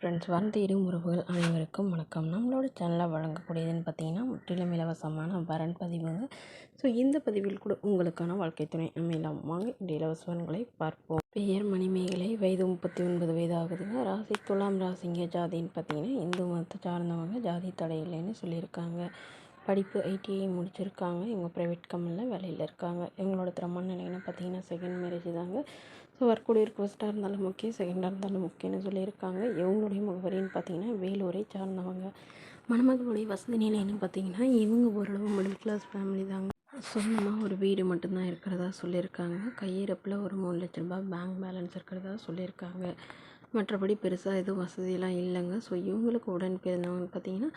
Friends, வரன் தேடும் உறவுகள் அனைவருக்கும் வணக்கம். நம்மளோட சேனலில் வழங்கக்கூடியதுன்னு பார்த்தீங்கன்னா முற்றிலும் இலவசமான வரன் பதிவுங்க. ஸோ இந்த பதிவில் கூட உங்களுக்கான வாழ்க்கை துணை அமையலாம். வாங்க இந்த இலவச வரன்களை பார்ப்போம். பெயர் மணிமேகலை, வயது 39 வயது ஆகுதுங்க. ராசி துலாம் ராசிங்க. ஜாதின்னு பார்த்தீங்கன்னா இந்து மதத்தை சார்ந்தவங்க. ஜாதி தடை இல்லைன்னு சொல்லியிருக்காங்க. படிப்பு ஐடிஐ முடிச்சிருக்காங்க. இவங்க ப்ரைவேட் கம்பெனியில் வேலையில் இருக்காங்க. இவங்களோட திறமான நிலைன்னு பார்த்தீங்கன்னா செகண்ட் மேரேஜ் தாங்க. ஸோ வரக்கூடிய ரிக்வஸ்ட்டாக இருந்தாலும் ஓகே, செகண்டாக இருந்தாலும் ஓகேன்னு சொல்லியிருக்காங்க. இவங்களுடைய முகவரின்னு பார்த்தீங்கன்னா வேலூரை சார்ந்தவங்க. மணமகளுடைய வசதி நிலைன்னு பார்த்தீங்கன்னா இவங்க ஓரளவு மிடில் கிளாஸ் ஃபேமிலி தாங்க. சொந்தமாக ஒரு வீடு மட்டும்தான் இருக்கிறதா சொல்லியிருக்காங்க. கையிருப்பில் ஒரு 3 லட்ச ரூபாய் பேங்க் பேலன்ஸ் இருக்கிறதா சொல்லியிருக்காங்க. மற்றபடி பெருசாக எதுவும் வசதியெல்லாம் இல்லைங்க. ஸோ இவங்களுக்கு உடன் பிறந்தவங்கன்னு பார்த்தீங்கன்னா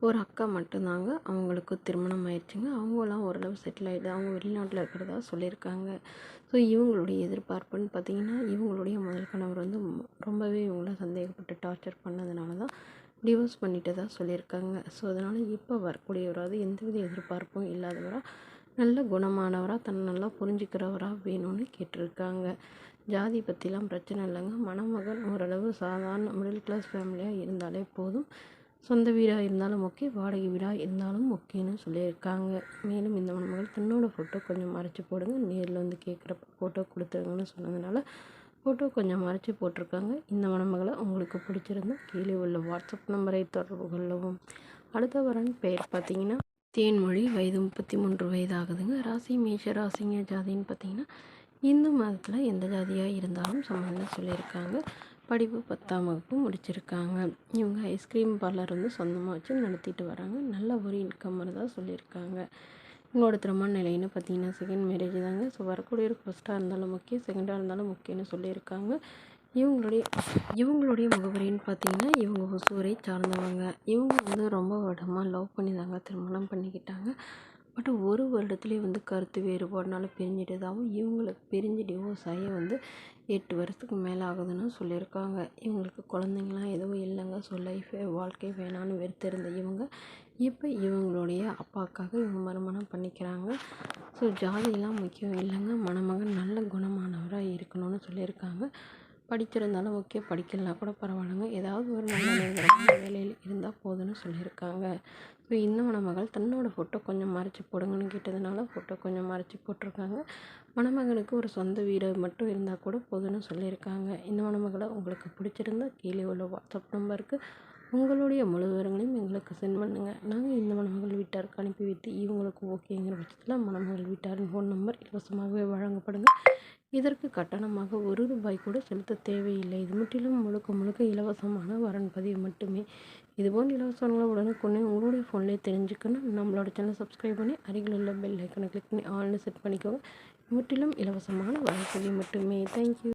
ஒரு அக்கா மட்டும்தாங்க. அவங்களுக்கு திருமணம் ஆயிடுச்சுங்க. அவங்களாம் ஓரளவு செட்டில் ஆகிடுது. அவங்க வெளிநாட்டில் இருக்கிறதா சொல்லியிருக்காங்க. ஸோ இவங்களுடைய எதிர்பார்ப்புன்னு பார்த்தீங்கன்னா இவங்களுடைய முதல் கணவர் வந்து ரொம்பவே இவங்கள சந்தேகப்பட்டு டார்ச்சர் பண்ணதுனால தான் டிவோர்ஸ் பண்ணிட்டதா சொல்லியிருக்காங்க. ஸோ அதனால் இப்போ வரக்கூடியவராது எந்தவித எதிர்பார்ப்பும் இல்லாதவராக, நல்ல குணமானவராக, தன்னை நல்லா புரிஞ்சுக்கிறவராக வேணும்னு கேட்டிருக்காங்க. ஜாதி பற்றிலாம் பிரச்சனை இல்லைங்க. மணமகன் ஓரளவு சாதாரண மிடில் கிளாஸ் ஃபேமிலியாக இருந்தாலே போதும். சொந்த வீடாக இருந்தாலும் ஓகே, வாடகை வீடாக இருந்தாலும் ஓகேன்னு சொல்லியிருக்காங்க. மேலும் இந்த மணமகள் தன்னோட ஃபோட்டோ கொஞ்சம் மறைச்சி போடுங்க, நேரில் வந்து கேட்குறப்ப ஃபோட்டோ கொடுத்துருங்கன்னு சொன்னதுனால ஃபோட்டோ கொஞ்சம் மறைச்சி போட்டிருக்காங்க. இந்த மணமகளை உங்களுக்கு பிடிச்சிருந்தா கீழே உள்ள வாட்ஸ்அப் நம்பரை தொடர்பு கொள்ளவும். அடுத்த வரன் பெயர் பார்த்தீங்கன்னா தேன்மொழி, வயது 33 வயது ஆகுதுங்க. ராசி மேஷ ராசிங்க. ஜாதின்னு பார்த்தீங்கன்னா இந்து மதத்தில் எந்த ஜாதியாக இருந்தாலும் சம்மந்தம் சொல்லியிருக்காங்க. படிப்பு 10ஆம் வகுப்பு முடிச்சிருக்காங்க. இவங்க ஐஸ்கிரீம் பார்லர் வந்து சொந்தமாக வச்சு நடத்திட்டு வராங்க. நல்ல ஒரு இன்கம் வரதா சொல்லியிருக்காங்க. இவங்களோட திருமண நிலைன்னு பார்த்தீங்கன்னா செகண்ட் மேரேஜ் தாங்க. ஸோ வரக்கூடிய ஒரு ஃபஸ்ட்டாக இருந்தாலும் ஓகே, செகண்டாக இருந்தாலும் ஓகேன்னு சொல்லியிருக்காங்க. இவங்களுடைய முகவரின்னு பார்த்தீங்கன்னா இவங்க ஒசூரை சார்ந்தவங்க. இவங்க வந்து ரொம்ப வருடமாக லவ் பண்ணி தாங்க திருமணம் பண்ணிக்கிட்டாங்க. பட் ஒரு வருடத்துலேயே வந்து கருத்து வேறுபாடுனால பிரிஞ்சிட்டதாகவும், இவங்களுக்கு பிரிஞ்சு டிவோர்ஸ் ஆகி வந்து 8 வருஷத்துக்கு மேலே ஆகுதுன்னு சொல்லியிருக்காங்க. இவங்களுக்கு குழந்தைங்களாம் எதுவும் இல்லைங்க. ஸோ வாழ்க்கை வேணான்னு வெறுத்திருந்த இவங்க இப்போ இவங்களுடைய அப்பாவுக்காக இவங்க மறுமணம் பண்ணிக்கிறாங்க. ஸோ ஜாதியெல்லாம் முக்கியம் இல்லைங்க. மணமகன் நல்ல குணமானவராக இருக்கணும்னு சொல்லியிருக்காங்க. படிச்சிருந்தாலும் ஓகே, படிக்கலனா கூட பரவாயில்லைங்க. ஏதாவது ஒரு நல்ல நிரந்தரமான வேலையில் இருந்தால் போதும்னு சொல்லியிருக்காங்க. ஸோ இந்த மணமகள் தன்னோட ஃபோட்டோ கொஞ்சம் மறைச்சி போடுங்கன்னு கேட்டதுனால ஃபோட்டோ கொஞ்சம் மறைச்சி போட்டிருக்காங்க. மணமகனுக்கு ஒரு சொந்த வீடு மட்டும் இருந்தால் கூட போதும்னு சொல்லியிருக்காங்க. இந்த மணமகளை உங்களுக்கு பிடிச்சிருந்தா கீழே உள்ள வாட்ஸ்அப் நம்பருக்கு உங்களுடைய முழு விவரங்களையும் எங்களுக்கு சென்ட் பண்ணுங்கள். நாங்கள் இந்த மணமகள் வீட்டாருக்கு அனுப்பி வைத்து இவங்களுக்கு ஓகேங்கிற பட்சத்தில் மணமகள் வீட்டாரின் ஃபோன் நம்பர் இலவசமாகவே வழங்கப்படுங்க. இதற்கு கட்டணமாக ₹1 கூட செலுத்த தேவையில்லை. இது முற்றிலும் முழுக்க இலவசமான வரன் பதிவு மட்டுமே. இதுபோன்ற இலவசங்களை உடனுக்குடனே உங்களுடைய ஃபோன்லேயே தெரிஞ்சுக்கணும். நம்மளோட சேனலை சப்ஸ்கிரைப் பண்ணி அருகில் உள்ள பெல் ஐக்கனை கிளிக் பண்ணி ஆல்னு செட் பண்ணிக்கோங்க. முற்றிலும் இலவசமான வரன் பதிவு மட்டுமே. தேங்க்யூ.